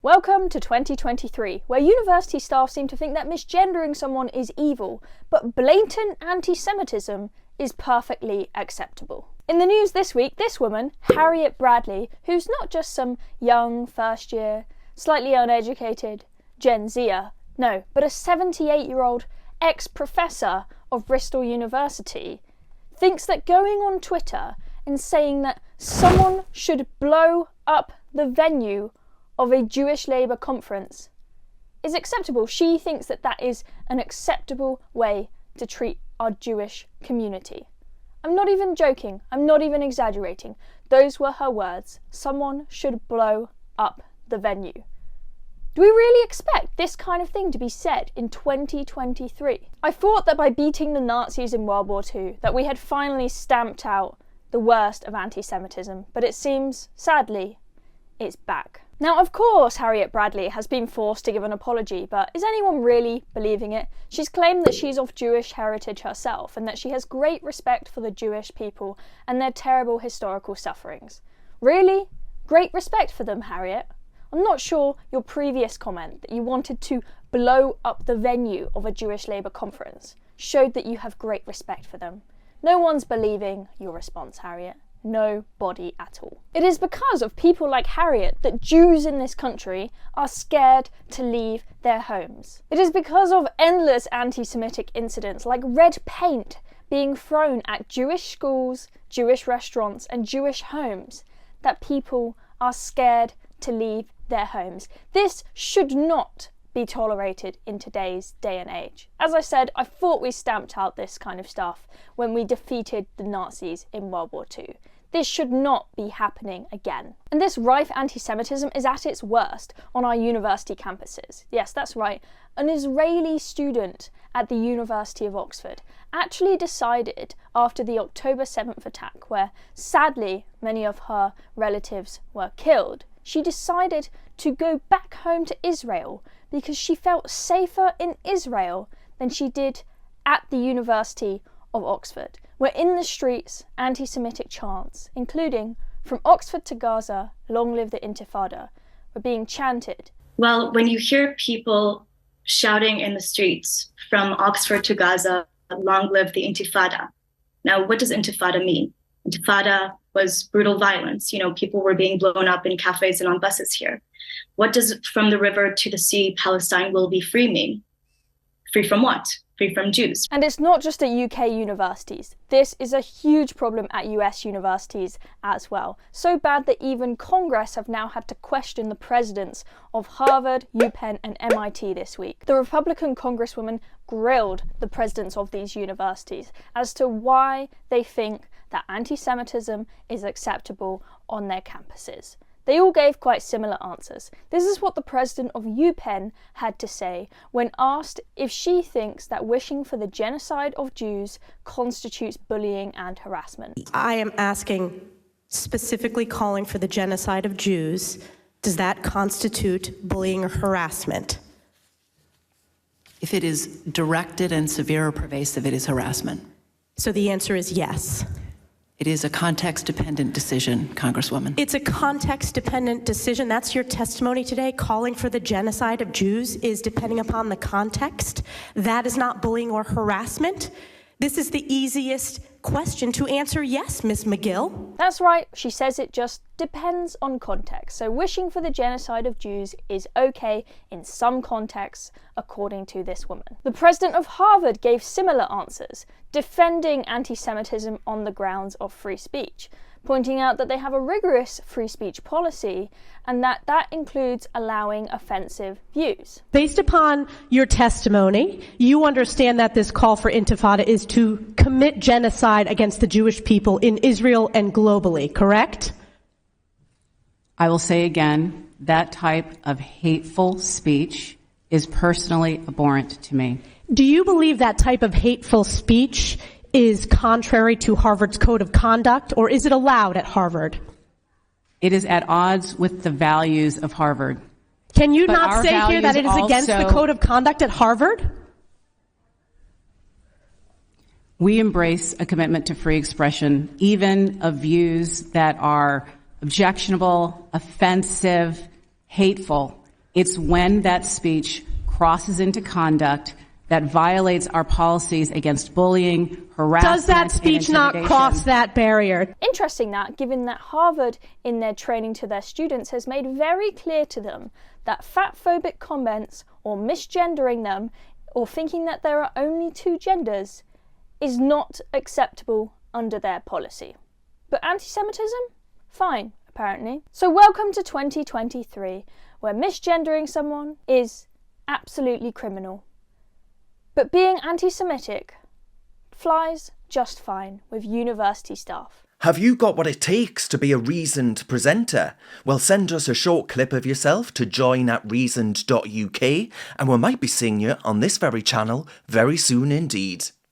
Welcome to 2023, where university staff seem to think that misgendering someone is evil, but blatant anti-Semitism is perfectly acceptable. In the news this week, this woman, Harriet Bradley, who's not just some young, first-year, slightly uneducated Gen Zer, no, but a 78-year-old ex-professor of Bristol University, thinks that going on Twitter and saying that someone should blow up the venue of a Jewish Labour conference is acceptable. She thinks that that is an acceptable way to treat our Jewish community. I'm not even joking. I'm not even exaggerating. Those were her words. Someone should blow up the venue. Do we really expect this kind of thing to be said in 2023? I thought that by beating the Nazis in World War II that we had finally stamped out the worst of anti-Semitism, but it seems, sadly, it's back. Now, of course, Harriet Bradley has been forced to give an apology, but is anyone really believing it? She's claimed that she's of Jewish heritage herself and that she has great respect for the Jewish people and their terrible historical sufferings. Really? Great respect for them, Harriet? I'm not sure your previous comment that you wanted to blow up the venue of a Jewish Labour conference showed that you have great respect for them. No one's believing your response, Harriet. Nobody at all. It is because of people like Harriet that Jews in this country are scared to leave their homes. It is because of endless anti-Semitic incidents like red paint being thrown at Jewish schools, Jewish restaurants and Jewish homes that people are scared to leave their homes. This should not be tolerated in today's day and age. As I said, I thought we stamped out this kind of stuff when we defeated the Nazis in World War II. This should not be happening again. And this rife anti-Semitism is at its worst on our university campuses. Yes, that's right. An Israeli student at the University of Oxford actually decided after the October 7th attack, where sadly many of her relatives were killed, she decided to go back home to Israel because she felt safer in Israel than she did at the University of Oxford, where in the streets anti-Semitic chants, including "From Oxford to Gaza, long live the Intifada," were being chanted. Well, when you hear people shouting in the streets, "From Oxford to Gaza, long live the Intifada." Now, what does Intifada mean? Intifada was brutal violence. People were being blown up in cafes and on buses here. What does "from the river to the sea, Palestine will be free" mean? Free from what? Free from Jews. And it's not just at UK universities. This is a huge problem at US universities as well. So bad that even Congress have now had to question the presidents of Harvard, UPenn and MIT this week. The Republican Congresswoman grilled the presidents of these universities as to why they think that anti-Semitism is acceptable on their campuses. They all gave quite similar answers. This is what the president of UPenn had to say when asked if she thinks that wishing for the genocide of Jews constitutes bullying and harassment. I am asking, specifically calling for the genocide of Jews, does that constitute bullying or harassment? If it is directed and severe or pervasive, it is harassment. So the answer is yes. It is a context-dependent decision, Congresswoman. It's a context-dependent decision. That's your testimony today. Calling for the genocide of Jews is depending upon the context. That is not bullying or harassment. This is the easiest question to answer yes, Ms. McGill. That's right. She says it just depends on context. So wishing for the genocide of Jews is okay in some contexts, according to this woman. The president of Harvard gave similar answers, defending anti-Semitism on the grounds of free speech, pointing out that they have a rigorous free speech policy and that includes allowing offensive views. Based upon your testimony, you understand that this call for intifada is to commit genocide against the Jewish people in Israel and globally, correct? I will say again, that type of hateful speech is personally abhorrent to me. Do you believe that type of hateful speech is contrary to Harvard's code of conduct, or is it allowed at Harvard? It is at odds with the values of Harvard. Can you not say here that it is against the code of conduct at Harvard? We embrace a commitment to free expression, even of views that are objectionable, offensive, hateful. It's when that speech crosses into conduct that violates our policies against bullying, harassment, Does that speech not cross that barrier? Interesting that, given that Harvard, in their training to their students, has made very clear to them that fatphobic comments or misgendering them or thinking that there are only two genders is not acceptable under their policy. But anti-Semitism? Fine, apparently. So welcome to 2023, where misgendering someone is absolutely criminal. But being anti-Semitic flies just fine with university staff. Have you got what it takes to be a reasoned presenter? Well, send us a short clip of yourself to join@reasoned.uk and we might be seeing you on this very channel very soon indeed.